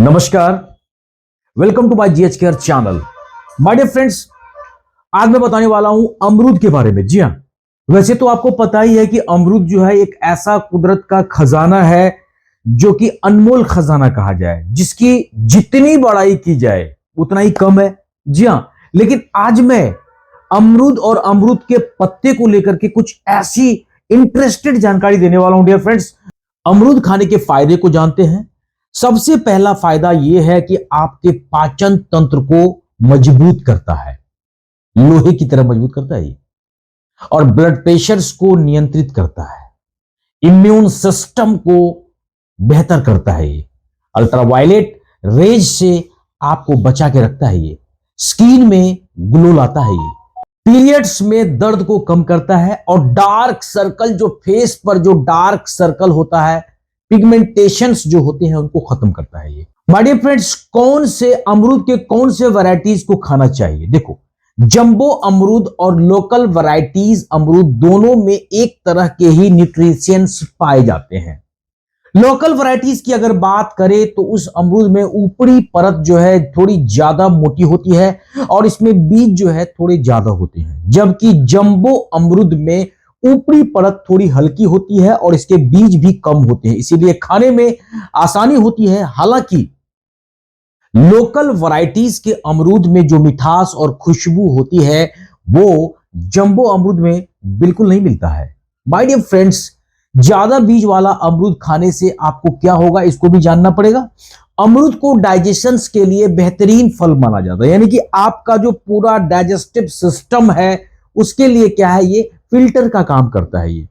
नमस्कार, welcome to my GH care channel. My dear friends, आज मैं बताने वाला हूं अमरूद के बारे में। जी हां, वैसे तो आपको पता ही है कि अमरूद जो है एक ऐसा कुदरत का खजाना है जो कि अनमोल खजाना कहा जाए, जिसकी जितनी बड़ाई की जाए उतना ही कम है। जी हां, लेकिन आज मैं अमरूद और अमरूद के पत्ते को लेकर के कुछ ऐसी इंटरेस्टेड जानकारी देने वाला हूं। डियर फ्रेंड्स, अमरूद खाने के फायदे को जानते हैं। सबसे पहला फायदा यह है कि आपके पाचन तंत्र को मजबूत करता है, लोहे की तरह मजबूत करता है ये, और ब्लड प्रेशर को नियंत्रित करता है, इम्यून सिस्टम को बेहतर करता है ये, अल्ट्रावायलेट रेज से आपको बचा के रखता है ये, स्किन में ग्लो लाता है ये, पीरियड्स में दर्द को कम करता है, और डार्क सर्कल, जो फेस पर जो डार्क सर्कल होता है, पिगमेंटेशंस जो होते हैं, उनको खत्म करता है ये। माय डियर फ्रेंड्स, अमरूद के कौन से वैरायटीज को खाना चाहिए? देखो, जंबो अमरूद और लोकल वैरायटीज अमरूद दोनों में एक तरह के ही न्यूट्रिशंस पाए जाते हैं। लोकल वैरायटीज की अगर बात करें तो उस अमरूद में ऊपरी परत जो है थोड़ी ज्यादा मोटी होती है और इसमें बीज जो है थोड़े ज्यादा होते हैं, जबकि जंबो अमरूद में ऊपरी परत थोड़ी हल्की होती है और इसके बीज भी कम होते हैं, इसीलिए खाने में आसानी होती है। हालांकि लोकल वैरायटीज के अमरूद में जो मिठास और खुशबू होती है वो जंबो अमरूद में बिल्कुल नहीं मिलता है। माय डियर फ्रेंड्स, ज्यादा बीज वाला अमरूद खाने से आपको क्या होगा, इसको भी जानना पड़ेगा। अमरूद को डाइजेशन के लिए बेहतरीन फल माना जाता है, यानी कि आपका जो पूरा डाइजेस्टिव सिस्टम है उसके लिए क्या है, ये फिल्टर का काम करता है ये।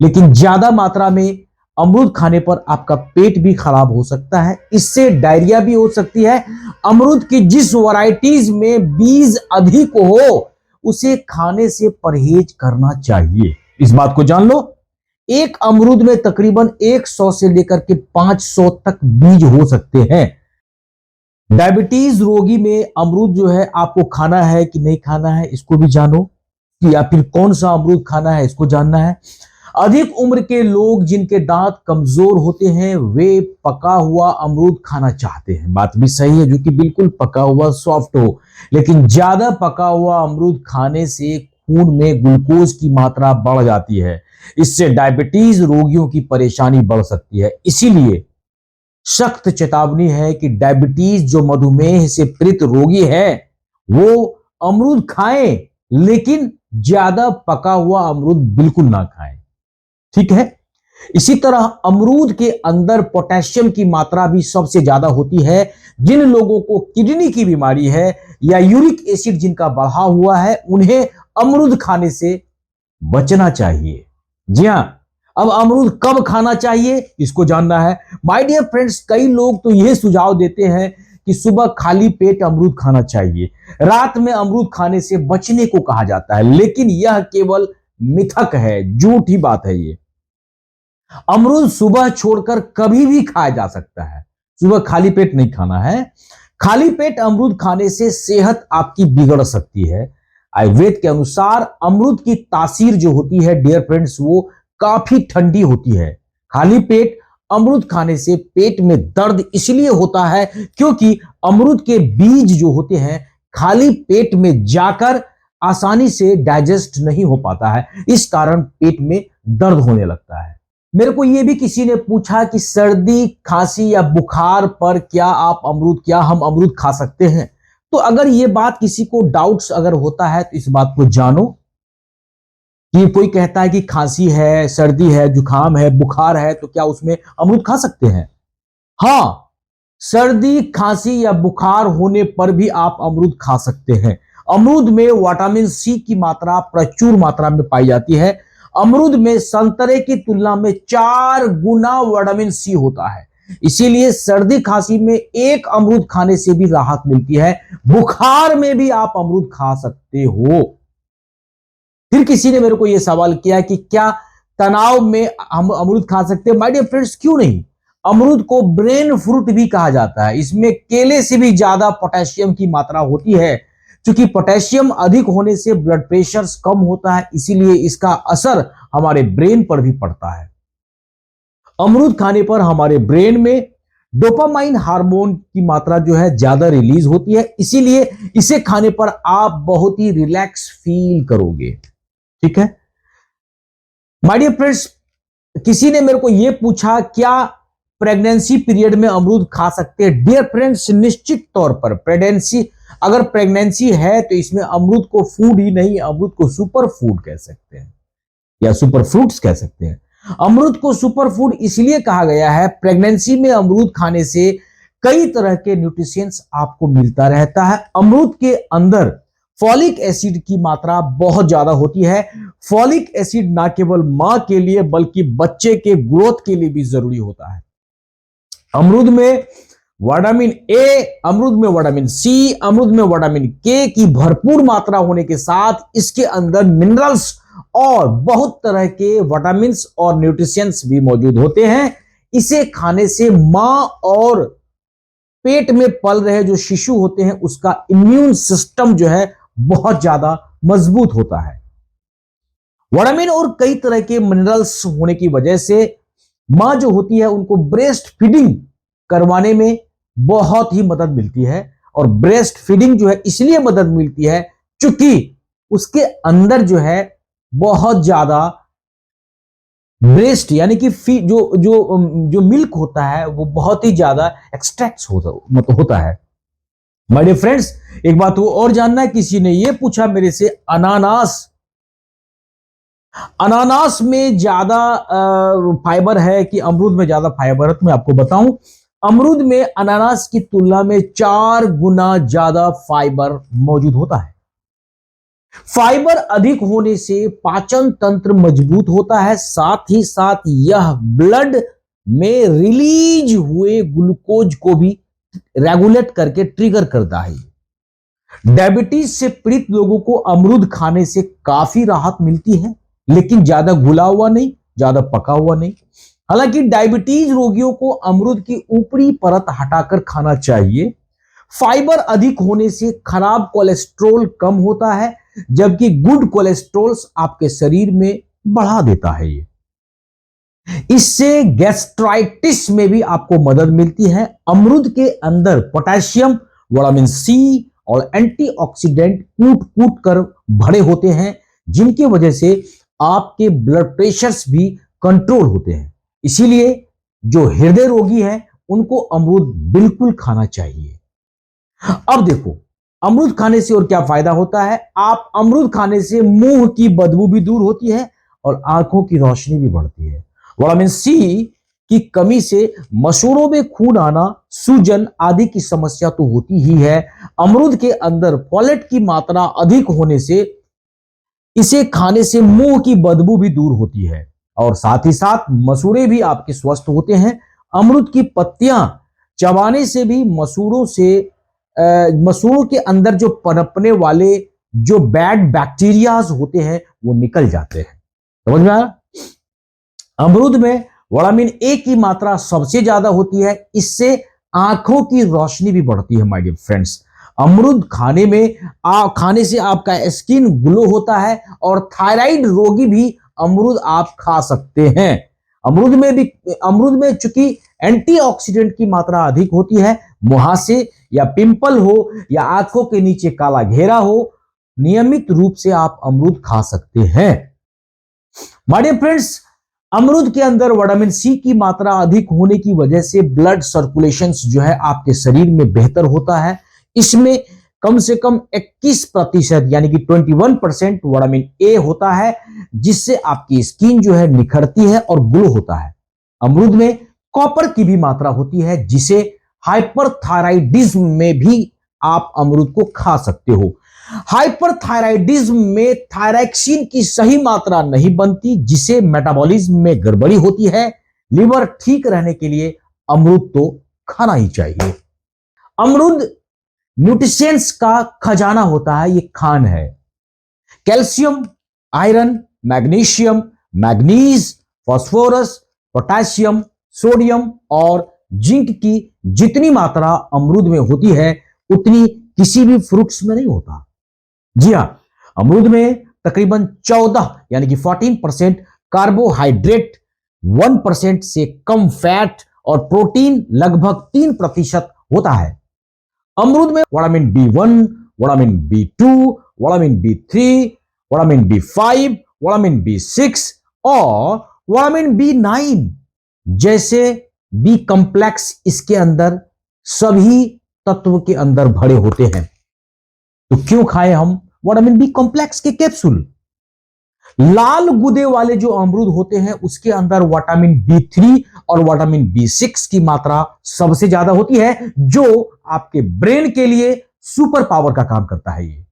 लेकिन ज्यादा मात्रा में अमरूद खाने पर आपका पेट भी खराब हो सकता है, इससे डायरिया भी हो सकती है। अमरूद की जिस वैरायटीज में बीज अधिक हो उसे खाने से परहेज करना चाहिए, इस बात को जान लो। एक अमरूद में तकरीबन 100 से लेकर के 500 तक बीज हो सकते हैं। डायबिटीज रोगी में अमरूद जो है आपको खाना है कि नहीं खाना है, इसको भी जानो, या फिर कौन सा अमरूद खाना है, इसको जानना है। अधिक उम्र के लोग जिनके दांत कमजोर होते हैं वे पका हुआ अमरूद खाना चाहते हैं, बात भी सही है, जो कि बिल्कुल पका हुआ सॉफ्ट हो। लेकिन ज्यादा पका हुआ अमरूद खाने से खून में ग्लूकोज की मात्रा बढ़ जाती है, इससे डायबिटीज रोगियों की परेशानी बढ़ सकती है। इसीलिए सख्त चेतावनी है कि डायबिटीज जो मधुमेह से पीड़ित रोगी है वो अमरूद खाएं, लेकिन ज्यादा पका हुआ अमरूद बिल्कुल ना खाएं, ठीक है। इसी तरह अमरूद के अंदर पोटेशियम की मात्रा भी सबसे ज्यादा होती है। जिन लोगों को किडनी की बीमारी है या यूरिक एसिड जिनका बढ़ा हुआ है उन्हें अमरूद खाने से बचना चाहिए। जी हां, अब अमरूद कब खाना चाहिए इसको जानना है। माय डियर फ्रेंड्स, कई लोग तो यह सुझाव देते हैं कि सुबह खाली पेट अमरूद खाना चाहिए, रात में अमरूद खाने से बचने को कहा जाता है, लेकिन यह केवल मिथक है, झूठी बात है ये। अमरूद सुबह छोड़कर कभी भी खाया जा सकता है, सुबह खाली पेट नहीं खाना है। खाली पेट अमरूद खाने से सेहत आपकी बिगड़ सकती है। आयुर्वेद के अनुसार अमरूद की तासीर जो होती है डियर फ्रेंड्स, वो काफी ठंडी होती है। खाली पेट अमरूद खाने से पेट में दर्द इसलिए होता है क्योंकि अमरूद के बीज जो होते हैं खाली पेट में जाकर आसानी से डाइजेस्ट नहीं हो पाता है, इस कारण पेट में दर्द होने लगता है। मेरे को यह भी किसी ने पूछा कि सर्दी खांसी या बुखार पर क्या हम अमरूद खा सकते हैं? तो अगर यह बात किसी को डाउट्स अगर होता है तो इस बात को जानो कि कोई कहता है कि खांसी है, सर्दी है, जुकाम है, बुखार है, तो क्या उसमें अमरूद खा सकते हैं? हां, सर्दी खांसी या बुखार होने पर भी आप अमरूद खा सकते हैं। अमरूद में विटामिन सी की मात्रा प्रचुर मात्रा में पाई जाती है। अमरूद में संतरे की तुलना में 4 गुना विटामिन सी होता है, इसीलिए सर्दी खांसी में एक अमरूद खाने से भी राहत मिलती है। बुखार में भी आप अमरूद खा सकते हो। फिर किसी ने मेरे को यह सवाल किया कि क्या तनाव में हम अमरूद खा सकते हैं? माय डियर फ्रेंड्स, क्यों नहीं। अमरूद को ब्रेन फ्रूट भी कहा जाता है, इसमें केले से भी ज्यादा पोटेशियम की मात्रा होती है। क्योंकि पोटेशियम अधिक होने से ब्लड प्रेशर कम होता है, इसीलिए इसका असर हमारे ब्रेन पर भी पड़ता है। अमरूद खाने पर हमारे ब्रेन में डोपामाइन हार्मोन की मात्रा जो है ज्यादा रिलीज होती है, इसीलिए इसे खाने पर आप बहुत ही रिलैक्स फील करोगे। ठीक है माय डियर फ्रेंड्स, किसी ने मेरे को यह पूछा क्या प्रेगनेंसी पीरियड में अमरूद खा सकते हैं? डियर फ्रेंड्स, निश्चित तौर पर अगर प्रेगनेंसी है तो इसमें अमरूद को फूड ही नहीं, अमरूद को सुपर फूड कह सकते हैं या सुपर फ्रूट्स कह सकते हैं। अमरूद को सुपर फूड इसलिए कहा गया है, प्रेगनेंसी में अमरूद खाने से कई तरह के न्यूट्रिशंस आपको मिलता रहता है। अमरूद के अंदर फॉलिक एसिड की मात्रा बहुत ज्यादा होती है। फॉलिक एसिड ना केवल मां के लिए बल्कि बच्चे के ग्रोथ के लिए भी जरूरी होता है। अमरूद में विटामिन ए, अमरूद में विटामिन सी, अमरूद में विटामिन के की भरपूर मात्रा होने के साथ इसके अंदर मिनरल्स और बहुत तरह के विटामिन्स और न्यूट्रिशंस भी मौजूद होते हैं। इसे खाने से मां और पेट में पल रहे जो शिशु होते हैं उसका इम्यून सिस्टम जो है बहुत ज्यादा मजबूत होता है। विटामिन और कई तरह के मिनरल्स होने की वजह से मां जो होती है उनको ब्रेस्ट फीडिंग करवाने में बहुत ही मदद मिलती है। और ब्रेस्ट फीडिंग जो है इसलिए मदद मिलती है क्योंकि उसके अंदर जो है बहुत ज्यादा ब्रेस्ट यानी कि जो जो जो मिल्क होता है वो बहुत ही ज्यादा एक्सट्रैक्ट होता है। माय डियर फ्रेंड्स, एक बात वो और जानना है, किसी ने ये पूछा मेरे से अनानास में ज्यादा फाइबर है कि अमरूद में ज्यादा फाइबर है? तो मैं आपको बताऊं, अमरूद में अनानास की तुलना में 4 गुना ज्यादा फाइबर मौजूद होता है। फाइबर अधिक होने से पाचन तंत्र मजबूत होता है, साथ ही साथ यह ब्लड में रिलीज हुए ग्लूकोज को भी रेगुलेट करके ट्रिगर करता है। डायबिटीज से पीड़ित लोगों को अमरूद खाने से काफी राहत मिलती है, लेकिन ज्यादा घुला हुआ नहीं, ज्यादा पका हुआ नहीं। हालांकि डायबिटीज रोगियों को अमरूद की ऊपरी परत हटाकर खाना चाहिए। फाइबर अधिक होने से खराब कोलेस्ट्रॉल कम होता है, जबकि गुड कोलेस्ट्रॉल आपके शरीर में बढ़ा देता है। इससे गैस्ट्राइटिस में भी आपको मदद मिलती है। अमरूद के अंदर पोटेशियम, विटामिन सी और एंटीऑक्सीडेंट कूट कूट कर भरे होते हैं, जिनकी वजह से आपके ब्लड प्रेशर्स भी कंट्रोल होते हैं। इसीलिए जो हृदय रोगी है उनको अमरूद बिल्कुल खाना चाहिए। अब देखो अमरूद खाने से और क्या फायदा होता है। आप अमरूद खाने से मुंह की बदबू भी दूर होती है और आंखों की रोशनी भी बढ़ती है। विटामिन सी की कमी से मसूड़ों में खून आना, सूजन आदि की समस्या तो होती ही है। अमरूद के अंदर फोलेट की मात्रा अधिक होने से इसे खाने से मुंह की बदबू भी दूर होती है और साथ ही साथ मसूड़े भी आपके स्वस्थ होते हैं। अमरूद की पत्तियां चबाने से भी मसूड़ों के अंदर जो पनपने वाले जो बैड बैक्टीरियाज होते हैं वो निकल जाते हैं। समझ में आया? अमरूद में विटामिन ए की मात्रा सबसे ज्यादा होती है, इससे आंखों की रोशनी भी बढ़ती है। माय डियर फ्रेंड्स, अमरूद खाने से आपका स्किन ग्लो होता है और थायराइड रोगी भी अमरूद आप खा सकते हैं। अमरूद में चूंकि एंटीऑक्सीडेंट की मात्रा अधिक होती है, मुहासे या पिंपल हो या आंखों के नीचे काला घेरा हो, नियमित रूप से आप अमरूद खा सकते हैं। माय डियर फ्रेंड्स, अमरूद के अंदर विटामिन सी की मात्रा अधिक होने की वजह से ब्लड सर्कुलेशन जो है आपके शरीर में बेहतर होता है। इसमें कम से कम 21% यानी कि 21% विटामिन ए होता है, जिससे आपकी स्किन जो है निखरती है और ग्लो होता है। अमरूद में कॉपर की भी मात्रा होती है, जिसे हाइपरथायराइडिज्म में भी आप अमरूद को खा सकते हो। हाइपरथायराइडिज्म में थायरैक्सिन की सही मात्रा नहीं बनती, जिसे मेटाबॉलिज्म में गड़बड़ी होती है। लिवर ठीक रहने के लिए अमरूद तो खाना ही चाहिए। अमरूद न्यूट्रिशंस का खजाना होता है, ये खान है। Calcium, iron, magnesium, manganese, phosphorus, potassium, sodium और जिंक की जितनी मात्रा अमरूद में होती है उतनी किसी भी फ्रूट्स में नहीं होता। जी हां, अमरूद में तकरीबन 14 यानी कि 14% कार्बोहाइड्रेट, 1% से कम फैट और प्रोटीन लगभग 3% होता है। अमरूद में vitamin B1, vitamin B2, vitamin B3, vitamin B5, vitamin B6 और विटामिन B9 जैसे बी कॉम्प्लेक्स इसके अंदर सभी तत्व के अंदर भरे होते हैं। तो क्यों खाएं हम विटामिन बी कॉम्प्लेक्स के कैप्सूल? लाल गुदे वाले जो अमरूद होते हैं उसके अंदर विटामिन B3 और विटामिन B6 की मात्रा सबसे ज्यादा होती है, जो आपके ब्रेन के लिए सुपर पावर का काम करता है। ये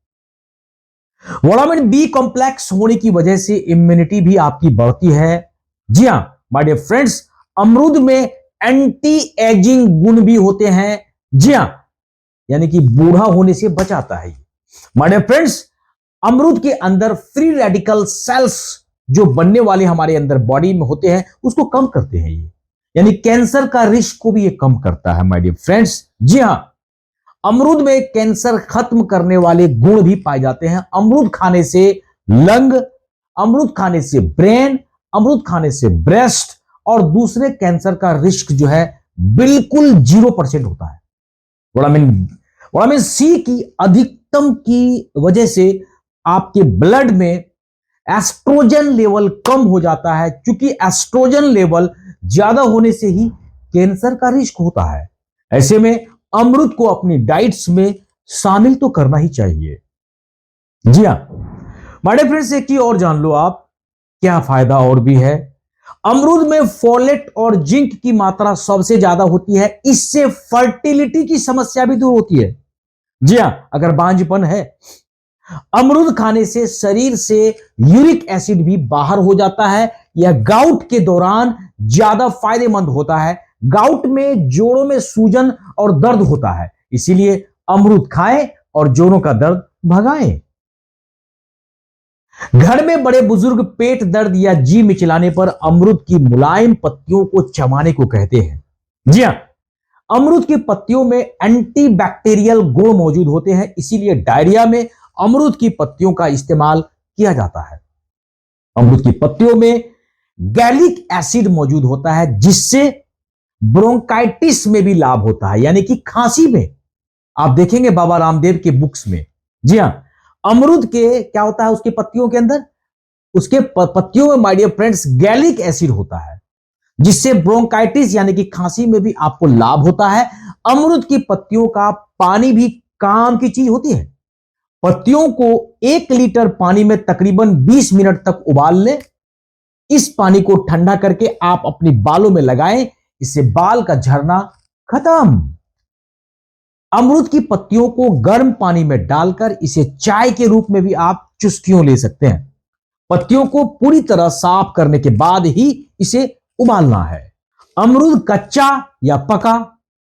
विटामिन बी कॉम्प्लेक्स होने की वजह से इम्यूनिटी भी आपकी बढ़ती है। जी हां माय डियर फ्रेंड्स, अमरूद में एंटी एजिंग गुण भी होते हैं। जी हां, यानी कि बूढ़ा होने से बचाता है। माय डियर फ्रेंड्स, अमरूद के अंदर फ्री रेडिकल सेल्स जो बनने वाले हमारे अंदर बॉडी में होते हैं उसको कम करते हैं ये, यानी कैंसर का रिस्क को भी ये कम करता है माय डियर फ्रेंड्स। जी हां, अमरूद में कैंसर खत्म करने वाले गुण भी पाए जाते हैं। अमरूद खाने से लंग, अमरूद खाने से ब्रेन, अमरूद खाने से ब्रेस्ट और दूसरे कैंसर का रिस्क जो है बिल्कुल 0% होता है। विटामिन सी की अधिकतम की वजह से आपके ब्लड में एस्ट्रोजन लेवल कम हो जाता है, क्योंकि एस्ट्रोजन लेवल ज्यादा होने से ही कैंसर का रिस्क होता है। ऐसे में अमरूद को अपनी डाइट्स में शामिल तो करना ही चाहिए। जी हां माय डियर फ्रेंड्स, एक ही और जान लो आप क्या फायदा और भी है। अमरूद में फोलेट और जिंक की मात्रा सबसे ज्यादा होती है, इससे फर्टिलिटी की समस्या भी दूर होती है। जी हां, अगर बांझपन है, अमरूद खाने से शरीर से यूरिक एसिड भी बाहर हो जाता है। यह गाउट के दौरान ज्यादा फायदेमंद होता है। गाउट में जोड़ों में सूजन और दर्द होता है, इसीलिए अमरूद खाएं और जोड़ों का दर्द भगाएं। घर में बड़े बुजुर्ग पेट दर्द या जी मिचलाने पर अमरूद की मुलायम पत्तियों को चबाने को कहते हैं। जी हां, अमरूद की पत्तियों में एंटी बैक्टीरियल गुण मौजूद होते हैं, इसीलिए डायरिया में अमरूद की पत्तियों का इस्तेमाल किया जाता है। अमरूद की पत्तियों में गैलिक एसिड मौजूद होता है, जिससे ब्रोंकाइटिस में भी लाभ होता है, यानी कि खांसी में। आप देखेंगे बाबा रामदेव के बुक्स में। जी हां, अमरूद के क्या होता है उसके पत्तियों के अंदर, उसके पत्तियों में my dear friends gallic acid होता है, जिससे ब्रोंकाइटिस यानी कि खांसी में भी आपको लाभ होता है। अमरूद की पत्तियों का पानी भी काम की चीज होती है। पत्तियों को 1 लीटर पानी में तकरीबन 20 मिनट तक उबाल लें। इस पानी को ठंडा करके आप अपने बालों में लगाएं, इससे बाल का झड़ना खत्म। अमरूद की पत्तियों को गर्म पानी में डालकर इसे चाय के रूप में भी आप चुस्कियों ले सकते हैं। पत्तियों को पूरी तरह साफ करने के बाद ही इसे उबालना है। अमरूद कच्चा या पका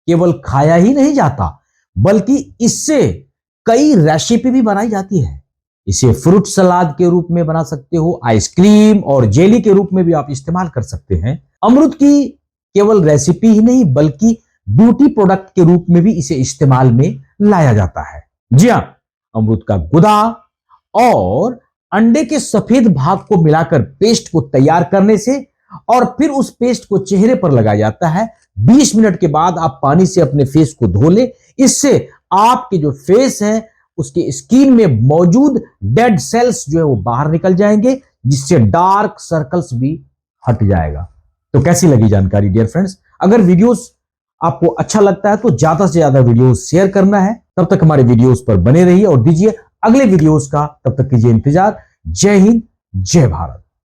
केवल खाया ही नहीं जाता, बल्कि इससे कई रेसिपी भी बनाई जाती है। इसे फ्रूट सलाद के रूप में बना सकते हो, आइसक्रीम और जेली के रूप में भी आप इस्तेमाल कर सकते हैं। अमरूद की केवल रेसिपी ही नहीं बल्कि ब्यूटी प्रोडक्ट के रूप में भी इसे इस्तेमाल में लाया जाता है। जी हां, अमरूद का गुदा और अंडे के सफेद भाग को मिलाकर पेस्ट को तैयार करने से और फिर उस पेस्ट को चेहरे पर लगाया जाता है। 20 मिनट के बाद आप पानी से अपने फेस को धो लें। इससे आपके जो फेस है उसके स्किन में मौजूद डेड सेल्स जो है वो बाहर निकल जाएंगे, जिससे डार्क सर्कल्स भी हट जाएगा। तो कैसी लगी जानकारी डियर फ्रेंड्स? अगर वीडियोस आपको अच्छा लगता है तो ज्यादा से ज्यादा वीडियोस शेयर करना है। तब तक हमारे वीडियोस पर बने रहिए और दीजिए अगले वीडियोस का। तब तक कीजिए इंतजार। जय हिंद, जय भारत।